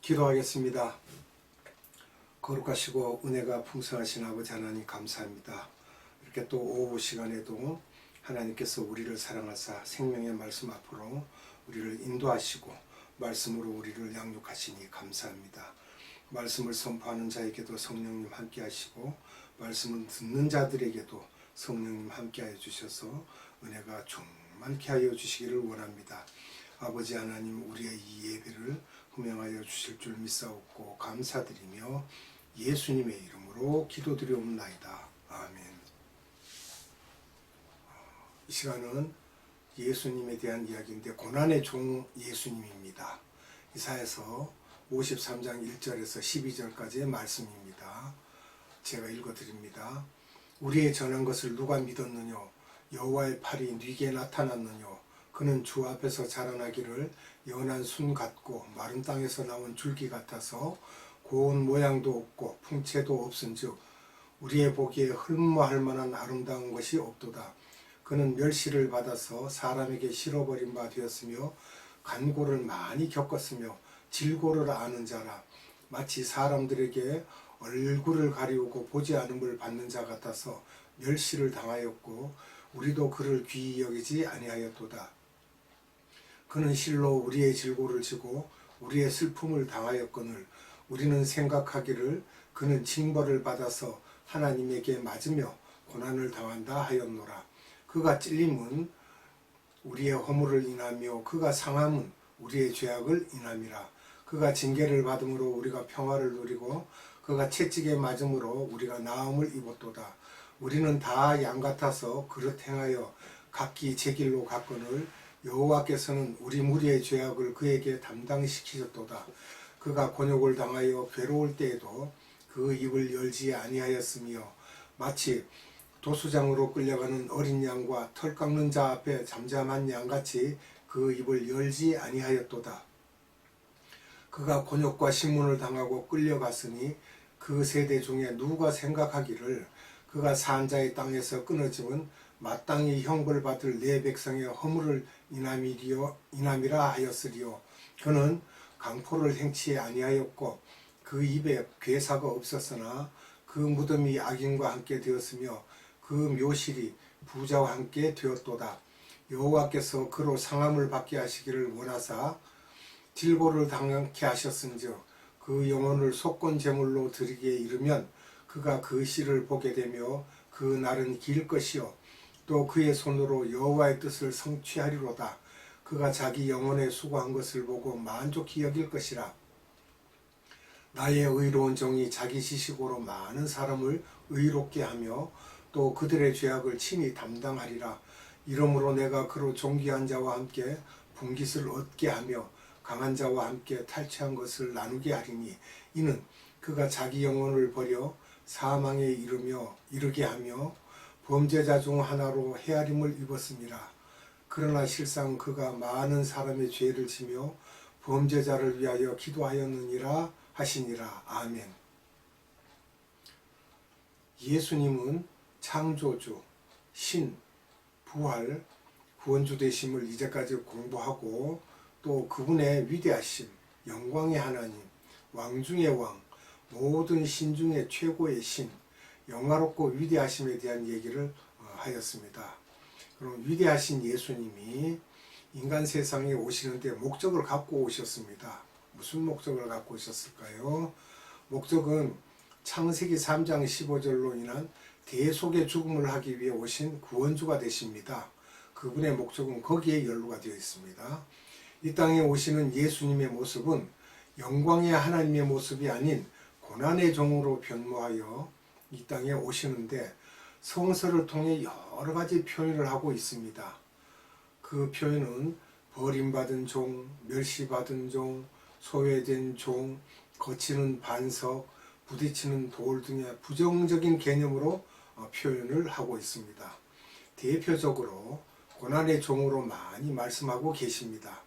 기도하겠습니다. 거룩하시고 은혜가 풍성하신 아버지 하나님 감사합니다. 이렇게 또 오후 시간에도 하나님께서 우리를 사랑하사 생명의 말씀 앞으로 우리를 인도하시고 말씀으로 우리를 양육하시니 감사합니다. 말씀을 선포하는 자에게도 성령님 함께 하시고 말씀을 듣는 자들에게도 성령님 함께 하여 주셔서 은혜가 충만케 하여 주시기를 원합니다. 아버지 하나님, 우리의 이 예배를 흠양하여 주실 줄 믿사옵고 감사드리며 예수님의 이름으로 기도드리옵나이다. 아멘. 이 시간은 예수님에 대한 이야기인데 고난의 종 예수님입니다. 이사야서 53장 1절에서 12절까지의 말씀입니다. 제가 읽어드립니다. 우리의 전한 것을 누가 믿었느냐? 여호와의 팔이 네게 나타났느냐? 그는 주 앞에서 자라나기를 연한 순 같고 마른 땅에서 나온 줄기 같아서 고운 모양도 없고 풍채도 없은즉 우리의 보기에 흠모할 만한 아름다운 것이 없도다. 그는 멸시를 받아서 사람에게 실어버린 바 되었으며 간고를 많이 겪었으며 질고를 아는 자라. 마치 사람들에게 얼굴을 가리우고 보지 않음을 받는 자 같아서 멸시를 당하였고 우리도 그를 귀히 여기지 아니하였도다. 그는 실로 우리의 질고를 지고 우리의 슬픔을 당하였거늘 우리는 생각하기를 그는 징벌을 받아서 하나님에게 맞으며 고난을 당한다 하였노라. 그가 찔림은 우리의 허물을 인하며 그가 상함은 우리의 죄악을 인함이라. 그가 징계를 받음으로 우리가 평화를 누리고 그가 채찍에 맞음으로 우리가 나음을 입었도다. 우리는 다 양 같아서 그릇 행하여 각기 제 길로 갔거늘 여호와께서는 우리 무리의 죄악을 그에게 담당시키셨도다. 그가 곤욕을 당하여 괴로울 때에도 그 입을 열지 아니하였으며 마치 도수장으로 끌려가는 어린 양과 털 깎는 자 앞에 잠잠한 양같이 그 입을 열지 아니하였도다. 그가 곤욕과 신문을 당하고 끌려갔으니 그 세대 중에 누가 생각하기를 그가 산자의 땅에서 끊어짐은 마땅히 형벌 받을 내 백성의 허물을 인함이라 하였으리요. 그는 강포를 행치 아니하였고 그 입에 괴사가 없었으나 그 무덤이 악인과 함께 되었으며 그 묘실이 부자와 함께 되었도다. 여호와께서 그로 상함을 받게 하시기를 원하사 질고를 당하게 하셨은즉 그 영혼을 속건 제물로 드리기에 이르면 그가 그 씨를 보게 되며 그 날은 길 것이요 또 그의 손으로 여호와의 뜻을 성취하리로다. 그가 자기 영혼에 수고한 것을 보고 만족히 여길 것이라. 나의 의로운 종이 자기 지식으로 많은 사람을 의롭게 하며 또 그들의 죄악을 친히 담당하리라. 이러므로 내가 그로 존귀한 자와 함께 분깃을 얻게 하며 강한 자와 함께 탈취한 것을 나누게 하리니 이는 그가 자기 영혼을 버려 사망에 이르게 하며 범죄자 중 하나로 헤아림을 입었습니다. 그러나 실상 그가 많은 사람의 죄를 지며 범죄자를 위하여 기도하였느니라 하시니라. 아멘. 예수님은 창조주, 신, 부활, 구원주 되심을 이제까지 공부하고 또 그분의 위대하심, 영광의 하나님, 왕 중의 왕, 모든 신 중에 최고의 신, 영화롭고 위대하심에 대한 얘기를 하였습니다. 그럼 위대하신 예수님이 인간 세상에 오시는데 목적을 갖고 오셨습니다. 무슨 목적을 갖고 오셨을까요? 목적은 창세기 3장 15절로 인한 대속의 죽음을 하기 위해 오신 구원주가 되십니다. 그분의 목적은 거기에 연루가 되어 있습니다. 이 땅에 오시는 예수님의 모습은 영광의 하나님의 모습이 아닌 고난의 종으로 변모하여 이 땅에 오시는데 성서를 통해 여러 가지 표현을 하고 있습니다. 그 표현은 버림받은 종, 멸시받은 종, 소외된 종, 거치는 반석, 부딪히는 돌 등의 부정적인 개념으로 표현을 하고 있습니다. 대표적으로 고난의 종으로 많이 말씀하고 계십니다.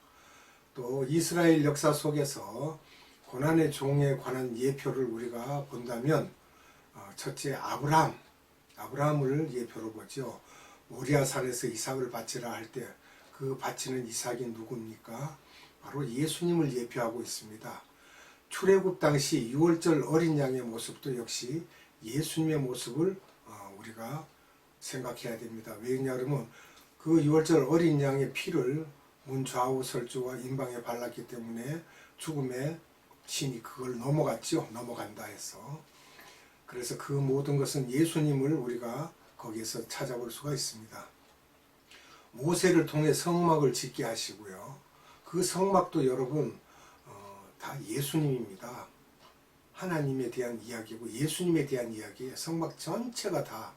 또 이스라엘 역사 속에서 고난의 종에 관한 예표를 우리가 본다면 첫째 아브라함을 예표로 보죠. 모리아산에서 이삭을 바치라 할 때 그 바치는 이삭이 누굽니까? 바로 예수님을 예표하고 있습니다. 출애굽 당시 6월절 어린 양의 모습도 역시 예수님의 모습을 우리가 생각해야 됩니다. 왜냐하면 그 6월절 어린 양의 피를 문 좌우 설주와 임방에 발랐기 때문에 죽음의 신이 그걸 넘어갔죠. 넘어간다 해서. 그래서 그 모든 것은 예수님을 우리가 거기에서 찾아볼 수가 있습니다. 모세를 통해 성막을 짓게 하시고요. 그 성막도 여러분 다 예수님입니다. 하나님에 대한 이야기고 예수님에 대한 이야기예요. 성막 전체가 다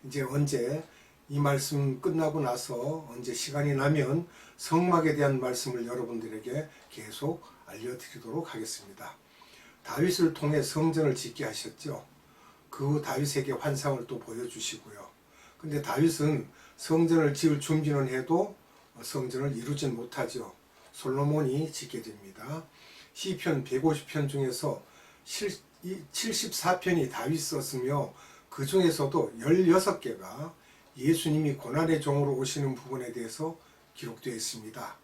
이제 언제 이 말씀 끝나고 나서 언제 시간이 나면 성막에 대한 말씀을 여러분들에게 계속 알려드리도록 하겠습니다. 다윗을 통해 성전을 짓게 하셨죠. 그 다윗에게 환상을 또 보여주시고요. 근데 다윗은 성전을 지을 준비는 해도 성전을 이루진 못하죠. 솔로몬이 짓게 됩니다. 시편 150편 중에서 74편이 다윗 썼으며 그 중에서도 16개가 예수님이 고난의 종으로 오시는 부분에 대해서 기록되어 있습니다.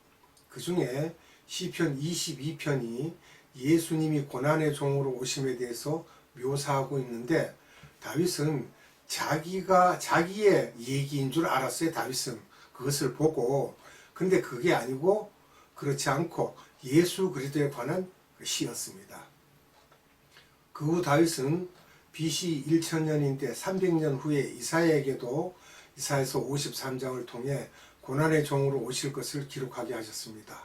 그 중에 시편 22편이 예수님이 고난의 종으로 오심에 대해서 묘사하고 있는데 다윗은 자기의 얘기인 줄 알았어요. 다윗은 그것을 보고. 근데 그게 아니고 그렇지 않고 예수 그리스도에 관한 시였습니다. 그 후 다윗은 BC 1000년인데 300년 후에 이사야에게도 이사야서 53장을 통해 고난의 종으로 오실 것을 기록하게 하셨습니다.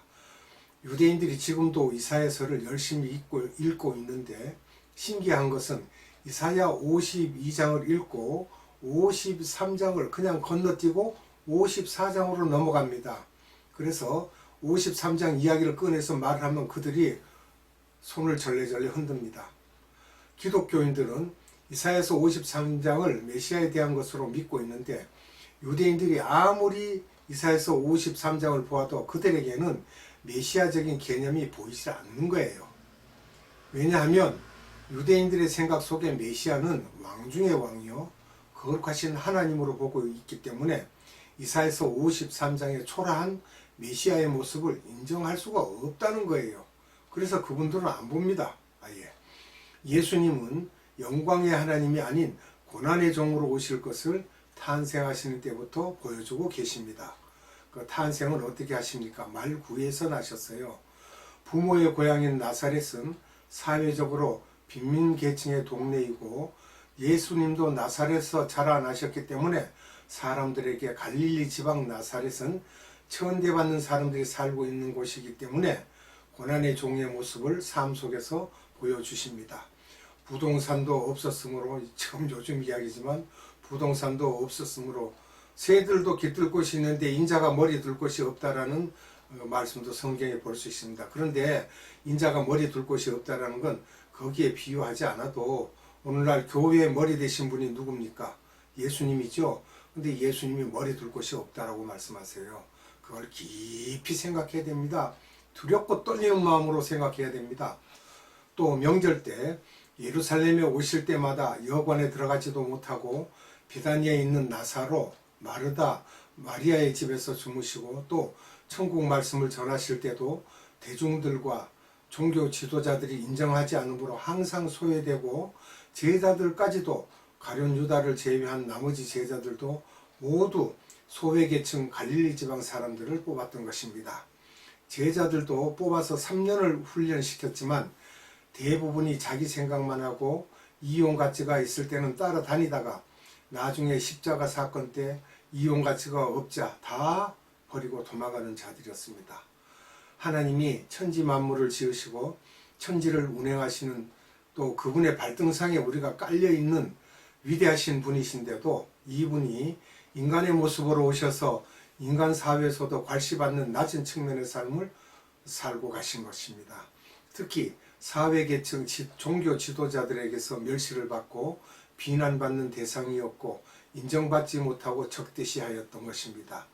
유대인들이 지금도 이사야서를 열심히 읽고 있는데 신기한 것은 이사야 52장을 읽고 53장을 그냥 건너뛰고 54장으로 넘어갑니다. 그래서 53장 이야기를 꺼내서 말을 하면 그들이 손을 절레절레 흔듭니다. 기독교인들은 이사야서 53장을 메시아에 대한 것으로 믿고 있는데 유대인들이 아무리 이사야서 53장을 보아도 그들에게는 메시아적인 개념이 보이지 않는 거예요. 왜냐하면 유대인들의 생각 속에 메시아는 왕 중의 왕이요 거룩하신 하나님으로 보고 있기 때문에 이사야서 53장의 초라한 메시아의 모습을 인정할 수가 없다는 거예요. 그래서 그분들은 안 봅니다. 아예. 예수님은 영광의 하나님이 아닌 고난의 종으로 오실 것을 탄생하시는 때부터 보여주고 계십니다. 그 탄생은 어떻게 하십니까? 말구에서 나셨어요. 부모의 고향인 나사렛은 사회적으로 빈민계층의 동네이고 예수님도 나사렛에서 자라나셨기 때문에 사람들에게 갈릴리 지방 나사렛은 천대받는 사람들이 살고 있는 곳이기 때문에 고난의 종의 모습을 삶 속에서 보여주십니다. 부동산도 없었으므로 지금 요즘 이야기지만 부동산도 없었으므로 새들도 깃들 곳이 있는데 인자가 머리 둘 곳이 없다라는 말씀도 성경에 볼 수 있습니다. 그런데 인자가 머리 둘 곳이 없다라는 건 거기에 비유하지 않아도 오늘날 교회에 머리 되신 분이 누굽니까? 예수님이죠. 근데 예수님이 머리 둘 곳이 없다라고 말씀하세요. 그걸 깊이 생각해야 됩니다. 두렵고 떨리는 마음으로 생각해야 됩니다. 또 명절 때 예루살렘에 오실 때마다 여관에 들어가지도 못하고 비다니아에 있는 나사로, 마르다, 마리아의 집에서 주무시고 또 천국 말씀을 전하실 때도 대중들과 종교 지도자들이 인정하지 않으므로 항상 소외되고 제자들까지도 가룟 유다를 제외한 나머지 제자들도 모두 소외계층 갈릴리 지방 사람들을 뽑았던 것입니다. 제자들도 뽑아서 3년을 훈련시켰지만 대부분이 자기 생각만 하고 이용 가치가 있을 때는 따라다니다가 나중에 십자가 사건 때 이용 가치가 없자 다 버리고 도망가는 자들이었습니다. 하나님이 천지 만물을 지으시고 천지를 운행하시는 또 그분의 발등상에 우리가 깔려있는 위대하신 분이신데도 이분이 인간의 모습으로 오셔서 인간 사회에서도 괄시받는 낮은 측면의 삶을 살고 가신 것입니다. 특히 사회계층 종교 지도자들에게서 멸시를 받고 비난받는 대상이었고 인정받지 못하고 적대시하였던 것입니다.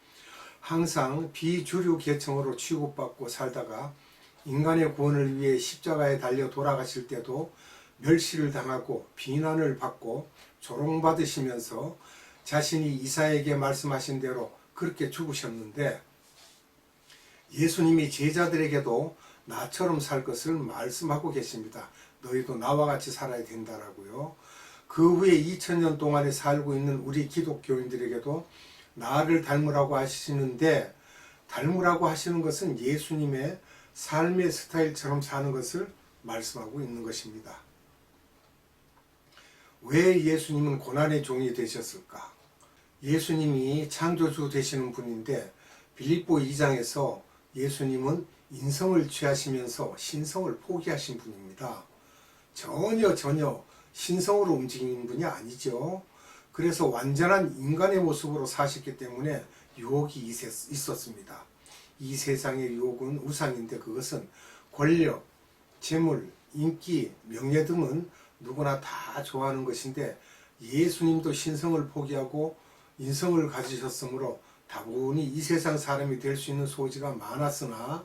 항상 비주류 계층으로 취급받고 살다가 인간의 구원을 위해 십자가에 달려 돌아가실 때도 멸시를 당하고 비난을 받고 조롱받으시면서 자신이 이사야에게 말씀하신 대로 그렇게 죽으셨는데 예수님이 제자들에게도 나처럼 살 것을 말씀하고 계십니다. 너희도 나와 같이 살아야 된다라고요. 그 후에 2000년 동안에 살고 있는 우리 기독교인들에게도 나를 닮으라고 하시는데, 닮으라고 하시는 것은 예수님의 삶의 스타일처럼 사는 것을 말씀하고 있는 것입니다. 왜 예수님은 고난의 종이 되셨을까? 예수님이 창조주 되시는 분인데 빌립보 2장에서 예수님은 인성을 취하시면서 신성을 포기하신 분입니다. 전혀 신성으로 움직이는 분이 아니죠. 그래서 완전한 인간의 모습으로 사셨기 때문에 유혹이 있었습니다. 이 세상의 유혹은 우상인데 그것은 권력, 재물, 인기, 명예 등은 누구나 다 좋아하는 것인데 예수님도 신성을 포기하고 인성을 가지셨으므로 다분히 이 세상 사람이 될 수 있는 소지가 많았으나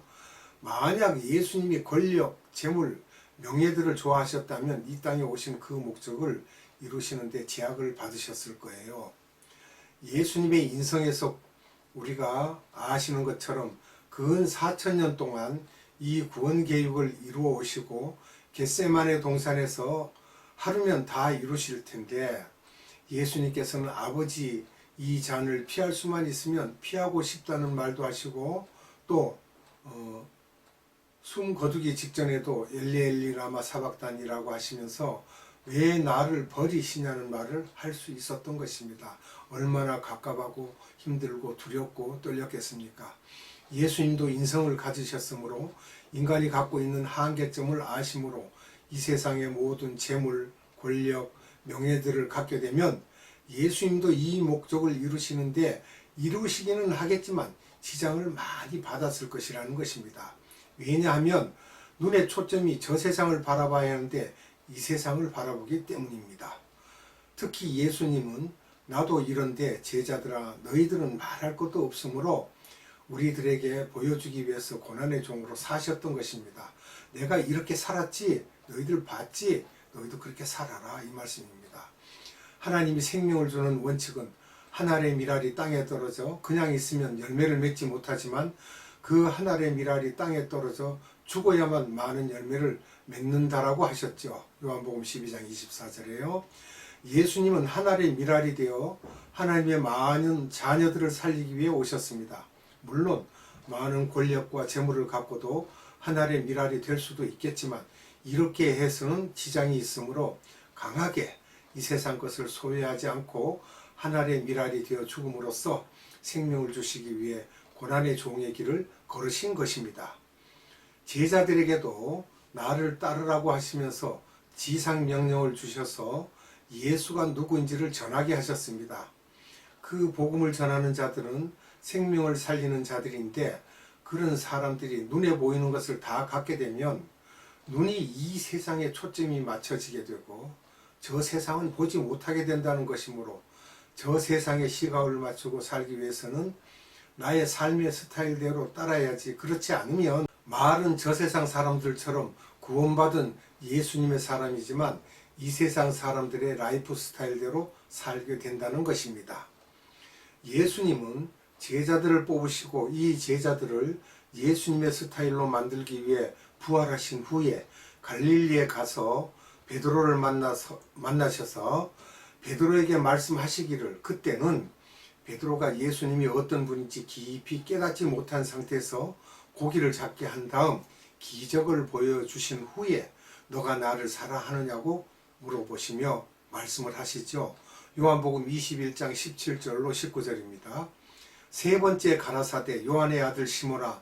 만약 예수님이 권력, 재물, 명예들을 좋아하셨다면 이 땅에 오신 그 목적을 이루시는데 제약을 받으셨을 거예요. 예수님의 인성에서 우리가 아시는 것처럼 근 4000년 동안 이 구원 계획을 이루어 오시고 겟세마네 동산에서 하루면 다 이루실 텐데 예수님께서는 아버지 이 잔을 피할 수만 있으면 피하고 싶다는 말도 하시고 또 숨 거두기 직전에도 엘리 엘리 라마 사박단이라고 하시면서 왜 나를 버리시냐는 말을 할 수 있었던 것입니다. 얼마나 갑갑하고 힘들고 두렵고 떨렸겠습니까? 예수님도 인성을 가지셨으므로 인간이 갖고 있는 한계점을 아심으로 이 세상의 모든 재물, 권력, 명예들을 갖게 되면 예수님도 이 목적을 이루시는데 이루시기는 하겠지만 지장을 많이 받았을 것이라는 것입니다. 왜냐하면 눈의 초점이 저 세상을 바라봐야 하는데 이 세상을 바라보기 때문입니다. 특히 예수님은 나도 이런데 제자들아 너희들은 말할 것도 없으므로 우리들에게 보여주기 위해서 고난의 종으로 사셨던 것입니다. 내가 이렇게 살았지 너희들 봤지 너희도 그렇게 살아라 이 말씀입니다. 하나님이 생명을 주는 원칙은 한 알의 밀알이 땅에 떨어져 그냥 있으면 열매를 맺지 못하지만 그 한 알의 밀알이 땅에 떨어져 죽어야만 많은 열매를 맺는다라고 하셨죠. 요한복음 12장 24절에요. 예수님은 한 알의 밀알이 되어 하나님의 많은 자녀들을 살리기 위해 오셨습니다. 물론 많은 권력과 재물을 갖고도 한 알의 밀알이 될 수도 있겠지만 이렇게 해서는 지장이 있으므로 강하게 이 세상 것을 소유하지 않고 한 알의 밀알이 되어 죽음으로써 생명을 주시기 위해 고난의 종의 길을 걸으신 것입니다. 제자들에게도 나를 따르라고 하시면서 지상명령을 주셔서 예수가 누구인지를 전하게 하셨습니다. 그 복음을 전하는 자들은 생명을 살리는 자들인데 그런 사람들이 눈에 보이는 것을 다 갖게 되면 눈이 이 세상에 초점이 맞춰지게 되고 저 세상은 보지 못하게 된다는 것이므로 저 세상에 시각을 맞추고 살기 위해서는 나의 삶의 스타일대로 따라야지 그렇지 않으면 말은 저 세상 사람들처럼 구원받은 예수님의 사람이지만 이 세상 사람들의 라이프 스타일대로 살게 된다는 것입니다. 예수님은 제자들을 뽑으시고 이 제자들을 예수님의 스타일로 만들기 위해 부활하신 후에 갈릴리에 가서 베드로를 만나셔서 베드로에게 말씀하시기를 그때는 베드로가 예수님이 어떤 분인지 깊이 깨닫지 못한 상태에서 고기를 잡게 한 다음 기적을 보여주신 후에 너가 나를 사랑하느냐고 물어보시며 말씀을 하시죠. 요한복음 21장 17절로 19절입니다. 세 번째 가라사대 요한의 아들 시몬아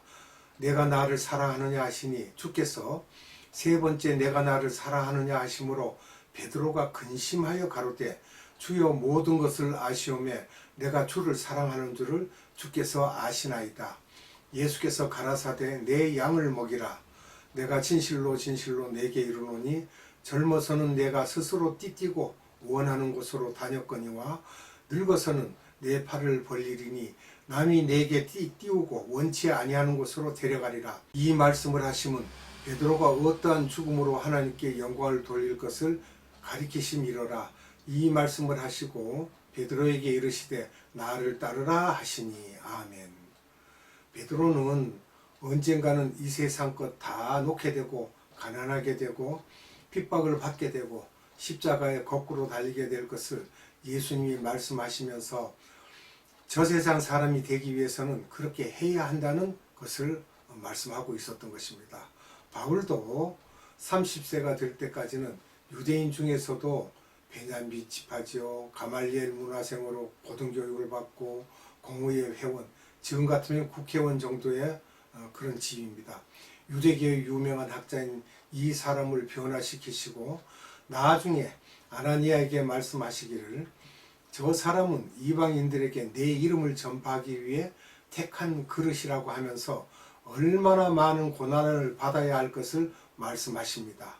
내가 나를 사랑하느냐 하시니 주께서 세 번째 내가 나를 사랑하느냐 하심으로 베드로가 근심하여 가로되 주여 모든 것을 아시오매 내가 주를 사랑하는 줄을 주께서 아시나이다. 예수께서 가라사대 내 양을 먹이라. 내가 진실로 진실로 내게 이르노니 젊어서는 내가 스스로 띠띠고 원하는 곳으로 다녔거니와 늙어서는 내 팔을 벌리리니 남이 내게 띄우고 원치 아니하는 곳으로 데려가리라. 이 말씀을 하심은 베드로가 어떠한 죽음으로 하나님께 영광을 돌릴 것을 가리키심이로라. 이 말씀을 하시고 베드로에게 이르시되 나를 따르라 하시니 아멘. 베드로는 언젠가는 이 세상 것 다 놓게 되고 가난하게 되고 핍박을 받게 되고 십자가에 거꾸로 달리게 될 것을 예수님이 말씀하시면서 저 세상 사람이 되기 위해서는 그렇게 해야 한다는 것을 말씀하고 있었던 것입니다. 바울도 30세가 될 때까지는 유대인 중에서도 베냐민 지파지요, 가말리엘 문화생으로 고등교육을 받고 공의회 회원, 지금 같으면 국회의원 정도의 그런 지위입니다. 유대교의 유명한 학자인 이 사람을 변화시키시고 나중에 아나니아에게 말씀하시기를 저 사람은 이방인들에게 내 이름을 전파하기 위해 택한 그릇이라고 하면서 얼마나 많은 고난을 받아야 할 것을 말씀하십니다.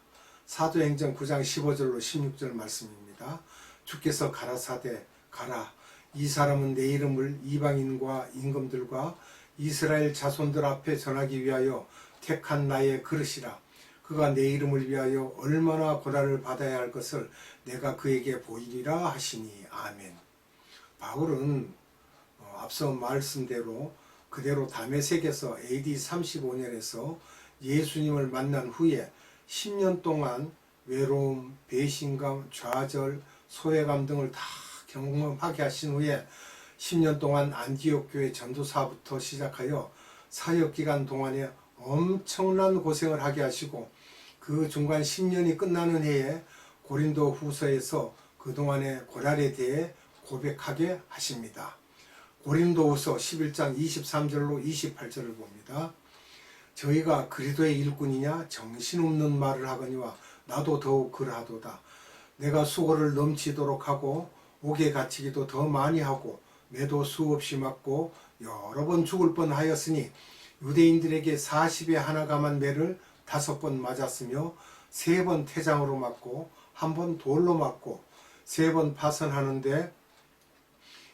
사도행전 9장 15절로 16절 말씀입니다. 주께서 가라사대 가라 이 사람은 내 이름을 이방인과 임금들과 이스라엘 자손들 앞에 전하기 위하여 택한 나의 그릇이라. 그가 내 이름을 위하여 얼마나 고난을 받아야 할 것을 내가 그에게 보이리라 하시니 아멘. 바울은 앞서 말씀대로 그대로 다메섹에서 AD 35년에서 예수님을 만난 후에 10년 동안 외로움, 배신감, 좌절, 소외감 등을 다 경험하게 하신 후에 10년 동안 안디옥 교회 전도사부터 시작하여 사역기간 동안에 엄청난 고생을 하게 하시고 그 중간 10년이 끝나는 해에 고린도 후서에서 그동안의 고난에 대해 고백하게 하십니다. 고린도 후서 11장 23절로 28절을 봅니다. 저희가 그리스도의 일꾼이냐 정신없는 말을 하거니와 나도 더욱 그러하도다. 내가 수고를 넘치도록 하고 옥에 갇히기도 더 많이 하고 매도 수없이 맞고 여러 번 죽을 뻔하였으니 유대인들에게 40에 하나 감한 매를 5번 맞았으며 3번 태장으로 맞고 1번 돌로 맞고 3번 파선하는데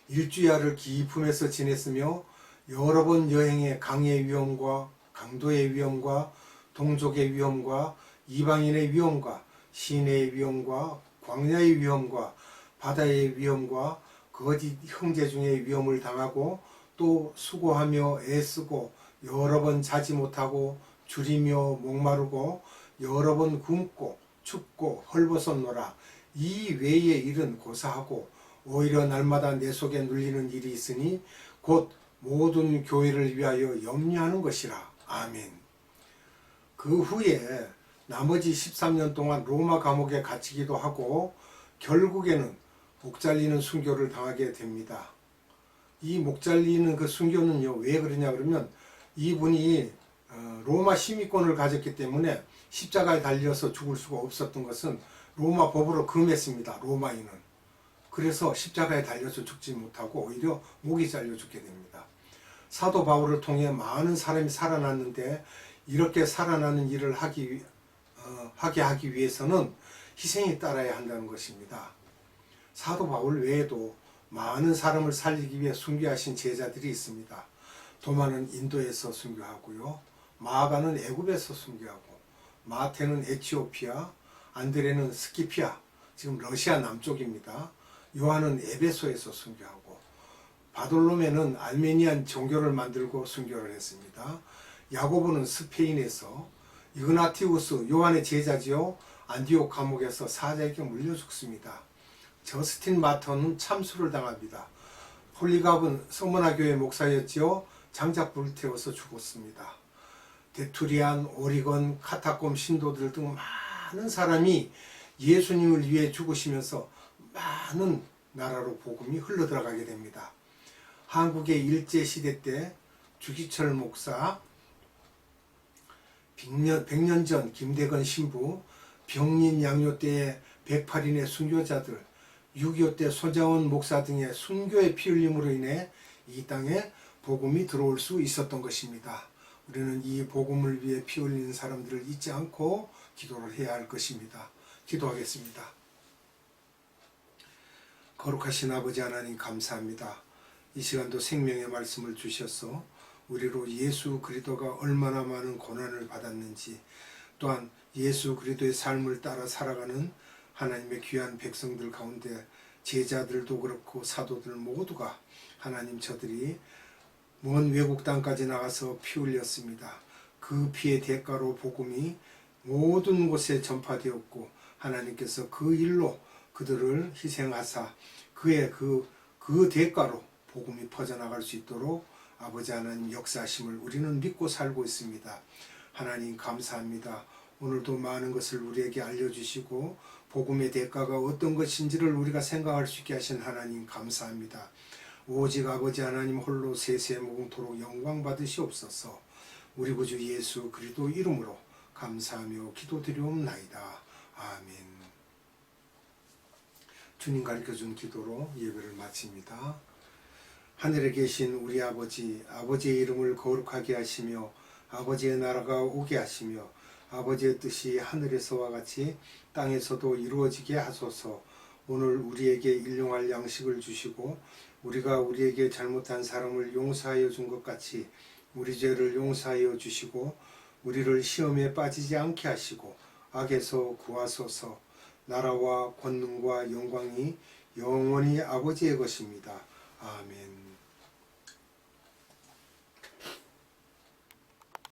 일주야를 기품에서 지냈으며 여러 번 여행에 강의 위험과 강도의 위험과 동족의 위험과 이방인의 위험과 시내의 위험과 광야의 위험과 바다의 위험과 거짓 형제 중에 위험을 당하고 또 수고하며 애쓰고 여러 번 자지 못하고 줄이며 목마르고 여러 번 굶고 춥고 헐벗었노라. 이 외의 일은 고사하고 오히려 날마다 내 속에 눌리는 일이 있으니 곧 모든 교회를 위하여 염려하는 것이라. 아멘. 그 후에 나머지 13년 동안 로마 감옥에 갇히기도 하고 결국에는 목 잘리는 순교를 당하게 됩니다. 이 목 잘리는 그 순교는요, 왜 그러냐 그러면 이분이 로마 시민권을 가졌기 때문에 십자가에 달려서 죽을 수가 없었던 것은 로마 법으로 금했습니다. 로마인은. 그래서 십자가에 달려서 죽지 못하고 오히려 목이 잘려 죽게 됩니다. 사도 바울을 통해 많은 사람이 살아났는데 이렇게 살아나는 일을 하게 하기 위해서는 희생이 따라야 한다는 것입니다. 사도 바울 외에도 많은 사람을 살리기 위해 순교하신 제자들이 있습니다. 도마는 인도에서 순교하고요. 마가는 애굽에서 순교하고 마태는 에티오피아, 안드레는 스키피아, 지금 러시아 남쪽입니다. 요한은 에베소에서 순교하고 바돌로메는 알메니안 종교를 만들고 순교를 했습니다. 야고보는 스페인에서, 이그나티우스 요한의 제자지요. 안디옥 감옥에서 사자에게 물려 죽습니다. 저스틴 마터는 참수를 당합니다. 폴리갑은 서머나 교회 목사였지요. 장작 불태워서 죽었습니다. 데투리안, 오리건, 카타콤 신도들 등 많은 사람이 예수님을 위해 죽으시면서 많은 나라로 복음이 흘러들어가게 됩니다. 한국의 일제시대 때 주기철 목사, 100년 전 김대건 신부, 병린 양요 때의 108인의 순교자들, 6.25 때 손장원 목사 등의 순교의 피 흘림으로 인해 이 땅에 복음이 들어올 수 있었던 것입니다. 우리는 이 복음을 위해 피 흘리는 사람들을 잊지 않고 기도를 해야 할 것입니다. 기도하겠습니다. 거룩하신 아버지 하나님 감사합니다. 이 시간도 생명의 말씀을 주셔서 우리로 예수 그리스도가 얼마나 많은 고난을 받았는지, 또한 예수 그리스도의 삶을 따라 살아가는 하나님의 귀한 백성들 가운데 제자들도 그렇고 사도들 모두가 하나님 저들이 먼 외국 땅까지 나가서 피 흘렸습니다. 그 피의 대가로 복음이 모든 곳에 전파되었고 하나님께서 그 일로 그들을 희생하사 그의 그 대가로 복음이 퍼져나갈 수 있도록 아버지 하나님 역사하심을 우리는 믿고 살고 있습니다. 하나님 감사합니다. 오늘도 많은 것을 우리에게 알려주시고 복음의 대가가 어떤 것인지를 우리가 생각할 수 있게 하신 하나님 감사합니다. 오직 아버지 하나님 홀로 세세무궁토록 영광 받으시옵소서. 우리 구주 예수 그리스도 이름으로 감사하며 기도드리옵나이다. 아멘. 주님 가르쳐준 기도로 예배를 마칩니다. 하늘에 계신 우리 아버지, 아버지의 이름을 거룩하게 하시며 아버지의 나라가 오게 하시며 아버지의 뜻이 하늘에서와 같이 땅에서도 이루어지게 하소서. 오늘 우리에게 일용할 양식을 주시고 우리가 우리에게 잘못한 사람을 용서하여 준 것 같이 우리 죄를 용서하여 주시고 우리를 시험에 빠지지 않게 하시고 악에서 구하소서. 나라와 권능과 영광이 영원히 아버지의 것입니다. 아멘.